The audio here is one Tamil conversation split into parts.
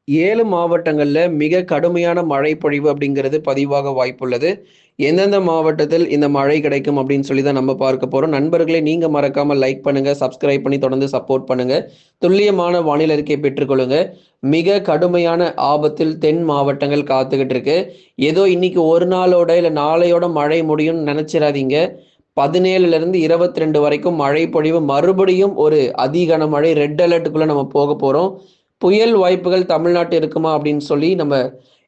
7 மாவட்டங்கள்ல மிக கடுமையான மழை பொழிவு அப்படிங்கிறது பதிவாக வாய்ப்புள்ளது. எந்தெந்த மாவட்டத்தில் இந்த மழை கிடைக்கும் அப்படின்னு சொல்லி தான் நம்ம பார்க்க போறோம். நண்பர்களே நீங்க மறக்காம லைக் பண்ணுங்க, சப்ஸ்கிரைப் பண்ணி தொடர்ந்து சப்போர்ட் பண்ணுங்க. துல்லியமான வானிலை அறிக்கையை பெற்றுக்கொள்ளுங்க. மிக கடுமையான ஆபத்தில் தென் மாவட்டங்கள் காத்துக்கிட்டு இருக்கு. ஏதோ இன்னைக்கு ஒரு நாளோட இல்ல நாளையோட மழை முடியும்னு நினைச்சிராதீங்க. 17லிருந்து 22 வரைக்கும் மழை பொழிவு மறுபடியும் ஒரு அதி கனமழை ரெட் அலர்ட்டுக்குள்ள நம்ம போக போறோம். புயல் வாய்ப்புகள் தமிழ்நாட்டு இருக்குமா அப்படின்னு சொல்லி நம்ம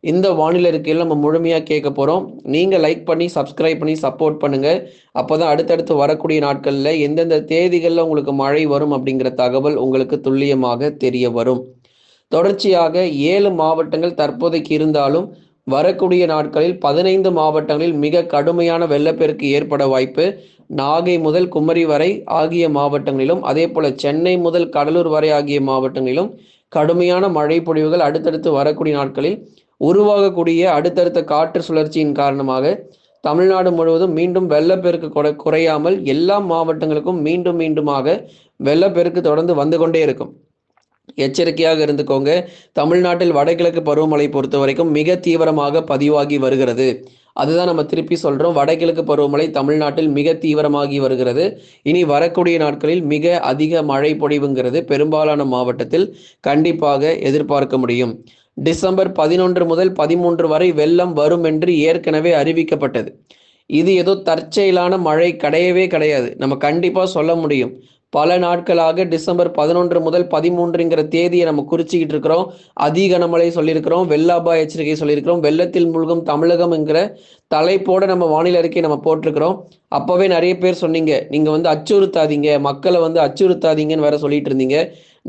இந்த வானிலை அறிக்கையில நம்ம முழுமையா கேட்க போறோம். நீங்க லைக் பண்ணி, சப்ஸ்கிரைப் பண்ணி சப்போர்ட் பண்ணுங்க. அப்பதான் அடுத்தடுத்து வரக்கூடிய நாட்கள்ல எந்தெந்த தேதிகள்ல உங்களுக்கு மழை வரும் அப்படிங்கிற தகவல் உங்களுக்கு துல்லியமாக தெரிய வரும். தொடர்ச்சியாக 7 மாவட்டங்கள் தற்போதைக்கு இருந்தாலும் வரக்கூடிய நாட்களில் 15 மாவட்டங்களில் மிக கடுமையான வெள்ளப்பெருக்கு ஏற்பட வாய்ப்பு. நாகை முதல் குமரி வரை ஆகிய மாவட்டங்களிலும், அதே போல சென்னை முதல் கடலூர் வரை ஆகிய மாவட்டங்களிலும் கடுமையான மழை பொழிவுகள் அடுத்தடுத்து வரக்கூடிய நாட்களில் உருவாகக்கூடிய அடுத்தடுத்த காற்று சுழற்சியின் காரணமாக தமிழ்நாடு முழுவதும் மீண்டும் வெள்ளப்பெருக்கு குறையாமல் எல்லா மாவட்டங்களுக்கும் மீண்டும் மீண்டுமாக வெள்ளப்பெருக்கு தொடர்ந்து வந்து கொண்டே இருக்கும். எச்சரிக்கையாக இருந்துக்கோங்க. தமிழ்நாட்டில் வடகிழக்கு பருவமழை பொறுத்த வரைக்கும் மிக தீவிரமாக பதிவாகி வருகிறது. அதுதான் நம்ம திருப்பி சொல்றோம். வடகிழக்கு பருவமழை தமிழ்நாட்டில் மிக தீவிரமாகி வருகிறது. இனி வரக்கூடிய நாட்களில் மிக அதிக மழை பொழிவுங்கிறது பெரும்பாலான மாவட்டத்தில் கண்டிப்பாக எதிர்பார்க்க முடியும். டிசம்பர் 11 முதல் 13 வரை வெள்ளம் வரும் என்று ஏற்கனவே அறிவிக்கப்பட்டது. இது ஏதோ தற்செயலான மழை கிடையவே கிடையாது. நம்ம கண்டிப்பா சொல்ல முடியும். பல நாட்களாக டிசம்பர் 11 முதல் 13ங்கிற தேதியை நம்ம குறிச்சிக்கிட்டு இருக்கிறோம். அதி கனமழை சொல்லியிருக்கிறோம், வெள்ள அபாய எச்சரிக்கை சொல்லியிருக்கிறோம், வெள்ளத்தில் மூழ்கும் தமிழகம் என்கிற தலைப்போட நம்ம வானிலை அறிக்கை நம்ம போட்டிருக்கிறோம். அப்பவே நிறைய பேர் சொன்னீங்க, நீங்க வந்து அச்சுறுத்தாதீங்க, மக்களை வந்து அச்சுறுத்தாதீங்கன்னு வேற சொல்லிட்டு இருந்தீங்க.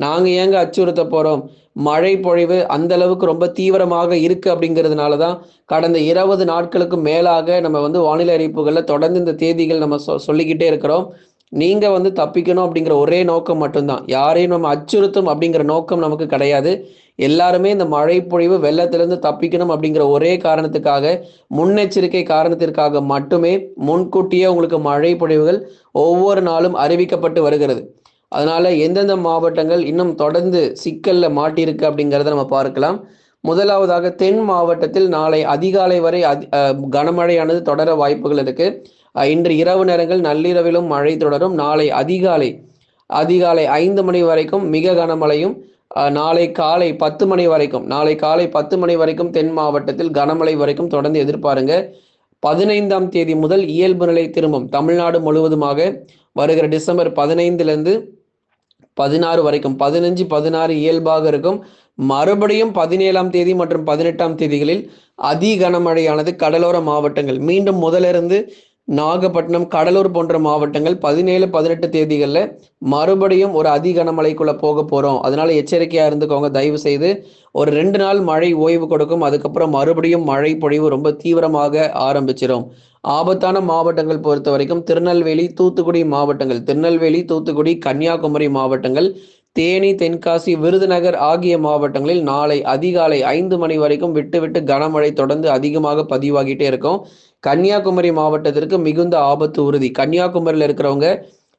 நாங்க ஏங்க அச்சுறுத்த போறோம்? மழை பொழிவு அந்த அளவுக்கு ரொம்ப தீவிரமாக இருக்கு அப்படிங்கிறதுனால தான் கடந்த 20 நாட்களுக்கு மேலாக நம்ம வந்து வானிலை அறிவிப்புகளில் தொடர்ந்து இந்த தேதிகள் நம்ம சொல்லிக்கிட்டே இருக்கிறோம். நீங்க வந்து தப்பிக்கணும் அப்படிங்கிற ஒரே நோக்கம் மட்டும்தான். யாரையும் நம்ம அச்சுறுத்தும் அப்படிங்கிற நோக்கம் நமக்கு கிடையாது. எல்லாருமே இந்த மழை பொழிவு வெள்ளத்திலிருந்து தப்பிக்கணும் அப்படிங்கிற ஒரே காரணத்துக்காக, முன்னெச்சரிக்கை காரணத்திற்காக மட்டுமே முன்கூட்டியே உங்களுக்கு மழை பொழிவுகள் ஒவ்வொரு நாளும் அறிவிக்கப்பட்டு வருகிறது. அதனால எந்தெந்த மாவட்டங்கள் இன்னும் தொடர்ந்து சிக்கல்ல மாட்டியிருக்கு அப்படிங்கிறத நம்ம பார்க்கலாம். முதலாவதாக தென் மாவட்டத்தில் நாளை அதிகாலை வரை கனமழையானது தொடர வாய்ப்புகள் இருக்கு. இன்று இரவு நேரங்கள் நள்ளிரவிலும் மழை தொடரும். நாளை அதிகாலை அதிகாலை 5 மணி வரைக்கும் மிக கனமழையும், நாளை காலை 10 மணி வரைக்கும் தென் மாவட்டத்தில் கனமழை வரைக்கும் தொடர்ந்து எதிர்பாருங்க. 15ஆம் தேதி முதல் இயல்பு நிலை திரும்பும். தமிழ்நாடு முழுவதுமாக வருகிற டிசம்பர் 15லிருந்து 16 வரைக்கும் 15, 16 இயல்பாக இருக்கும். மறுபடியும் 17ஆம் தேதி மற்றும் 18ஆம் தேதிகளில் அதி கனமழையானது கடலோர மாவட்டங்கள் மீண்டும் முதலிருந்து நாகப்பட்டினம், கடலூர் போன்ற மாவட்டங்கள் 17, 18 தேதிகளில் மறுபடியும் ஒரு அதி கனமழைக்குள்ள போக போறோம். அதனால எச்சரிக்கையா இருந்துக்கோங்க. தயவு செய்து ஒரு 2 நாள் மழை ஓய்வு கொடுக்கும். அதுக்கப்புறம் மறுபடியும் மழை பொழிவு ரொம்ப தீவிரமாக ஆரம்பிச்சிடும். ஆபத்தான மாவட்டங்கள் பொறுத்த வரைக்கும் திருநெல்வேலி, தூத்துக்குடி மாவட்டங்கள், திருநெல்வேலி, தூத்துக்குடி, கன்னியாகுமரி மாவட்டங்கள், தேனி, தென்காசி, விருதுநகர் ஆகிய மாவட்டங்களில் நாளை அதிகாலை 5 மணி வரைக்கும் விட்டு விட்டு கனமழை தொடர்ந்து அதிகமாக பதிவாகிட்டே இருக்கும். கன்னியாகுமரி மாவட்டத்திற்கு மிகுந்த ஆபத்து உறுதி. கன்னியாகுமரியில் இருக்கிறவங்க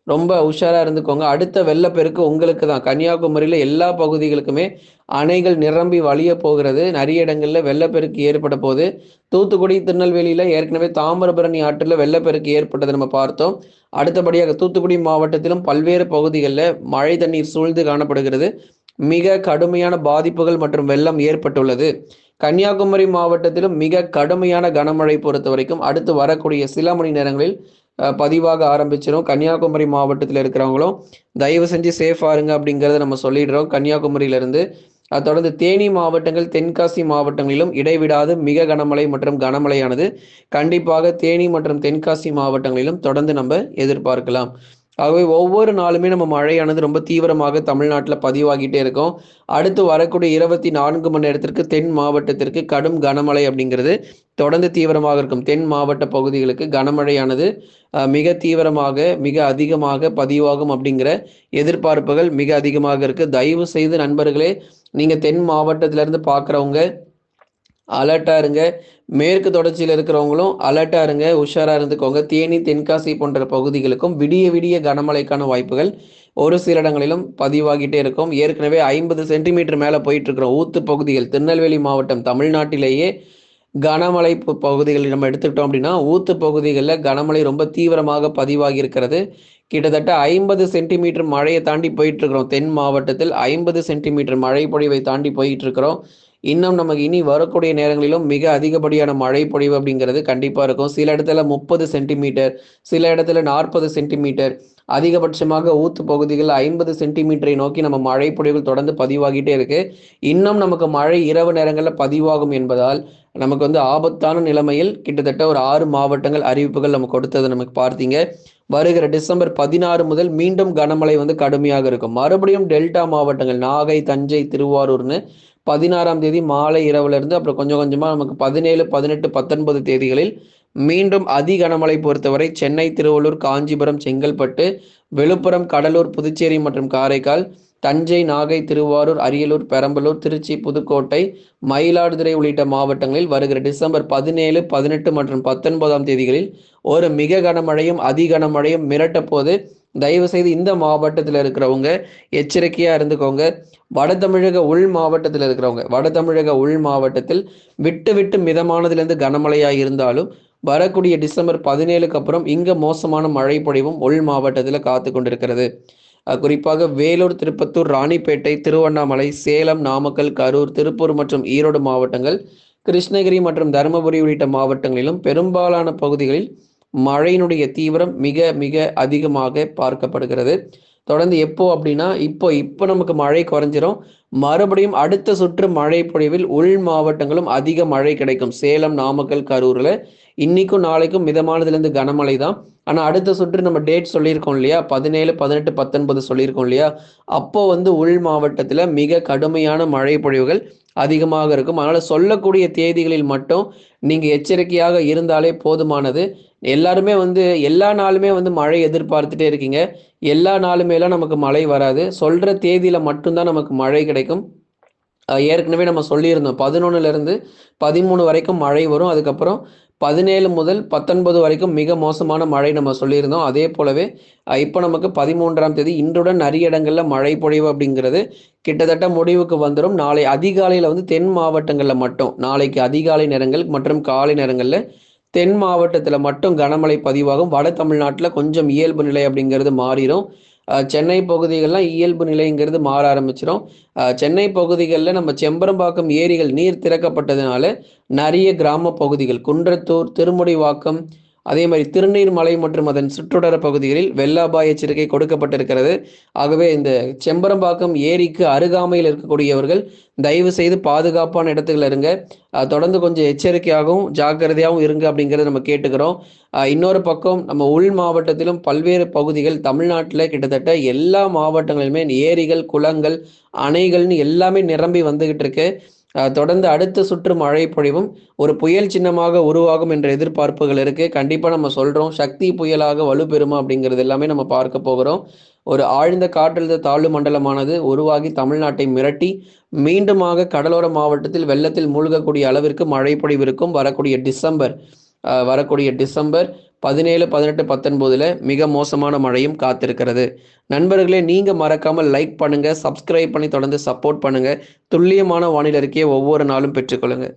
ரொம்ப உஷாரா இருந்துக்கோங்க. அடுத்த வெள்ளப்பெருக்கு உங்களுக்கு தான். கன்னியாகுமரியில எல்லா பகுதிகளுக்குமே அணைகள் நிரம்பி வழிய போகிறது. நிறைய இடங்கள்ல வெள்ளப்பெருக்கு ஏற்பட போகுது. தூத்துக்குடி, திருநெல்வேலியில ஏற்கனவே தாமிரபரணி ஆற்றில் வெள்ளப்பெருக்கு ஏற்பட்டதை நம்ம பார்த்தோம். அடுத்தபடியாக தூத்துக்குடி மாவட்டத்திலும் பல்வேறு பகுதிகளில் மழை தண்ணீர் சூழ்ந்து காணப்படுகிறது. மிக கடுமையான பாதிப்புகள் மற்றும் வெள்ளம் ஏற்பட்டுள்ளது. கன்னியாகுமரி மாவட்டத்திலும் மிக கடுமையான கனமழை பொறுத்த வரைக்கும் அடுத்து வரக்கூடிய சில மணி நேரங்களில் பதிவாக ஆரம்பிச்சிடும். கன்னியாகுமரி மாவட்டத்தில் இருக்கிறவங்களும் தயவு செஞ்சு சேஃபா இருங்க அப்படிங்கிறத நம்ம சொல்லிடுறோம். கன்னியாகுமரியிலிருந்து தொடர்ந்து தேனி மாவட்டங்கள், தென்காசி மாவட்டங்களிலும் இடைவிடாது மிக கனமழை மற்றும் கனமழையானது கண்டிப்பாக தேனி மற்றும் தென்காசி மாவட்டங்களிலும் தொடர்ந்து நம்ம எதிர்பார்க்கலாம். ஆகவே ஒவ்வொரு நாளுமே நம்ம மழையானது ரொம்ப தீவிரமாக தமிழ்நாட்டில் பதிவாகிட்டே இருக்கும். அடுத்து வரக்கூடிய 24 மணி நேரத்திற்கு தென் மாவட்டத்திற்கு கடும் கனமழை அப்படிங்கிறது தொடர்ந்து தீவிரமாக இருக்கும். தென் மாவட்ட பகுதிகளுக்கு கனமழையானது மிக தீவிரமாக, மிக அதிகமாக பதிவாகும் அப்படிங்கிற எதிர்பார்ப்புகள் மிக அதிகமாக இருக்கு. தயவு செய்து நண்பர்களே, நீங்க தென் மாவட்டத்திலிருந்து பார்க்குறவங்க அலர்ட்டா இருங்க. மேற்கு தொடர்ச்சியில் இருக்கிறவங்களும் அலர்ட்டா இருங்க, உஷாரா இருந்துக்கோங்க. தேனி, தென்காசி போன்ற பகுதிகளுக்கும் விடிய விடிய கனமழைக்கான வாய்ப்புகள் ஒரு சில இடங்களிலும் பதிவாகிட்டே இருக்கும். ஏற்கனவே 50 சென்டிமீட்டர் மேலே போயிட்டு இருக்கிறோம். ஊத்து பகுதிகள் திருநெல்வேலி மாவட்டம் தமிழ்நாட்டிலேயே கனமழை பகுதிகள் நம்ம எடுத்துக்கிட்டோம் அப்படின்னா, ஊத்து பகுதிகளில் கனமழை ரொம்ப தீவிரமாக பதிவாகி இருக்கிறது. கிட்டத்தட்ட 50 சென்டிமீட்டர் மழையை தாண்டி போயிட்டு இருக்கிறோம். தென் மாவட்டத்தில் 50 சென்டிமீட்டர் மழை பொழிவை தாண்டி போயிட்டு இருக்கிறோம். இன்னும் நமக்கு இனி வரக்கூடிய நேரங்களிலும் மிக அதிகப்படியான மழை பொழிவு அப்படிங்கிறது கண்டிப்பாக இருக்கும். சில இடத்துல 30 சென்டிமீட்டர், சில இடத்துல 40 சென்டிமீட்டர், அதிகபட்சமாக ஊத்து பகுதிகளில் 50 சென்டிமீட்டரை நோக்கி நம்ம மழை பொழிவுகள் தொடர்ந்து பதிவாகிட்டே இருக்கு. இன்னும் நமக்கு மழை இரவு நேரங்களில் பதிவாகும் என்பதால் நமக்கு ஆபத்தான நிலைமையில் கிட்டத்தட்ட ஒரு 6 மாவட்டங்கள் அறிவிப்புகள் நம்ம கொடுத்ததை நமக்கு பார்த்தீங்க. வருகிற டிசம்பர் 16 முதல் மீண்டும் கனமழை கடுமையாக இருக்கும். மறுபடியும் டெல்டா மாவட்டங்கள் நாகை, தஞ்சை, திருவாரூர்னு 16ஆம் தேதி மாலை இரவுல இருந்து அப்புறம் கொஞ்சம் கொஞ்சமா நமக்கு 17, 18, 19 தேதிகளில் மீண்டும் அதி கனமழை பொறுத்தவரை சென்னை, திருவள்ளூர், காஞ்சிபுரம், செங்கல்பட்டு, விழுப்புரம், கடலூர், புதுச்சேரி மற்றும் காரைக்கால், தஞ்சை, நாகை, திருவாரூர், அரியலூர், பெரம்பலூர், திருச்சி, புதுக்கோட்டை, மயிலாடுதுறை உள்ளிட்ட மாவட்டங்களில் வருகிற டிசம்பர் 17, 18 மற்றும் 19ஆம் தேதிகளில் ஒரு மிக கனமழையும் அதி கனமழையும் மிரட்ட போது தயவு செய்து இந்த மாவட்டத்தில் இருக்கிறவங்க எச்சரிக்கையா இருந்துக்கோங்க. வட தமிழக உள் மாவட்டத்தில் இருக்கிறவங்க வட தமிழக உள் மாவட்டத்தில் விட்டு விட்டு மிதமானதுலேருந்து கனமழையாக இருந்தாலும் வரக்கூடிய டிசம்பர் 17க்கு அப்புறம் இங்கே மோசமான மழை பொழிவும் உள் மாவட்டத்தில் காத்து கொண்டிருக்கிறது. குறிப்பாக வேலூர், திருப்பத்தூர், ராணிப்பேட்டை, திருவண்ணாமலை, சேலம், நாமக்கல், கரூர், திருப்பூர் மற்றும் ஈரோடு மாவட்டங்கள், கிருஷ்ணகிரி மற்றும் தருமபுரி உள்ளிட்ட மாவட்டங்களிலும் பெரும்பாலான பகுதிகளில் மழையினுடைய தீவிரம் மிக மிக அதிகமாக பார்க்கப்படுகிறது. தொடர்ந்து எப்போ அப்படின்னா இப்போ நமக்கு மழை குறைஞ்சிரும். மறுபடியும் அடுத்த சுற்று மழை பொழிவில் உள் மாவட்டங்களும் அதிக மழை கிடைக்கும். சேலம், நாமக்கல், கரூரில் இன்னைக்கும் நாளைக்கும் மிதமானதுலேருந்து கனமழை தான். ஆனால் அடுத்த சுற்று நம்ம டேட் சொல்லியிருக்கோம் இல்லையா, 17, 18, 19 சொல்லியிருக்கோம் இல்லையா, அப்போ உள் மாவட்டத்தில் மிக கடுமையான மழை பொழிவுகள் அதிகமாக இருக்கும். அதனால் சொல்லக்கூடிய தேதிகளில் மட்டும் நீங்கள் எச்சரிக்கையாக இருந்தாலே போதுமானது. எல்லாருமே எல்லா நாளுமே மழை எதிர்பார்த்துட்டே இருக்கீங்க. எல்லா நாளுமேலாம் நமக்கு மழை வராது. சொல்கிற தேதியில் மட்டும்தான் நமக்கு மழை கிடைக்கும். ஏற்கனவே நம்ம சொல்லியிருந்தோம் 11லேருந்து 13 வரைக்கும் மழை வரும். அதுக்கப்புறம் 17 முதல் 19 வரைக்கும் மிக மோசமான மழை நம்ம சொல்லியிருந்தோம். அதே போலவே இப்போ நமக்கு 13ஆம் தேதி இன்றுடன் நிறைய இடங்களில் மழை பொழிவு அப்படிங்கிறது கிட்டத்தட்ட முடிவுக்கு வந்துடும். நாளை அதிகாலையில் தென் மாவட்டங்களில் மட்டும் நாளைக்கு அதிகாலை நேரங்கள் மற்றும் காலை நேரங்களில் தென் மாவட்டத்தில் மட்டும் கனமழை பதிவாகும். வட தமிழ்நாட்டில் கொஞ்சம் இயல்பு நிலை அப்படிங்கிறது மாறிடும். சென்னை பகுதிகளெலாம் இயல்பு நிலைங்கிறது மாற ஆரம்பிச்சிடும். சென்னை பகுதிகளில் நம்ம செம்பரம்பாக்கம் ஏரிகள் நீர் திறக்கப்பட்டதுனால நிறைய கிராம பகுதிகள் குன்றத்தூர், திருமுடிவாக்கம், அதே மாதிரி திருநீர்மலை மற்றும் அதன் சுற்றுவட்டார பகுதிகளில் வெள்ள அபாய எச்சரிக்கை கொடுக்கப்பட்டிருக்கிறது. ஆகவே இந்த செம்பரம்பாக்கம் ஏரிக்கு அருகாமையில் இருக்கக்கூடியவர்கள் தயவு செய்து பாதுகாப்பான இடத்துல இருங்க. தொடர்ந்து கொஞ்சம் எச்சரிக்கையாகவும் ஜாக்கிரதையாகவும் இருங்க அப்படிங்கிறத நம்ம கேட்டுக்கிறோம். இன்னொரு பக்கம் நம்ம உள் மாவட்டத்திலும் பல்வேறு பகுதிகள் தமிழ்நாட்டில் கிட்டத்தட்ட எல்லா மாவட்டங்களிலுமே ஏரிகள், குளங்கள், அணைகள்னு எல்லாமே நிரம்பி வந்துகிட்டு இருக்கு. தொடர்ந்து அடுத்த சுற்று மழை பொழிவும் ஒரு புயல் சின்னமாக உருவாகும் என்ற எதிர்பார்ப்புகள் இருக்கு. கண்டிப்பாக நம்ம சொல்றோம் சக்தி புயலாக வலுப்பெறுமா அப்படிங்கிறது எல்லாமே நம்ம பார்க்க போகிறோம். ஒரு ஆழ்ந்த காற்றழுத்த தாழ்வு மண்டலமானது உருவாகி தமிழ்நாட்டை மிரட்டி மீண்டுமாக கடலோர மாவட்டத்தில் வெள்ளத்தில் மூழ்கக்கூடிய அளவிற்கு மழை பொழிவு இருக்கும். வரக்கூடிய டிசம்பர் 17, 18, 19 மிக மோசமான மழையும் காத்திருக்கிறது. நண்பர்களே, நீங்கள் மறக்காமல் லைக் பண்ணுங்கள், சப்ஸ்கிரைப் பண்ணி தொடர்ந்து சப்போர்ட் பண்ணுங்கள். துல்லியமான வானிலை அறிக்கையை ஒவ்வொரு நாளும் பெற்றுக்கொள்ளுங்கள்.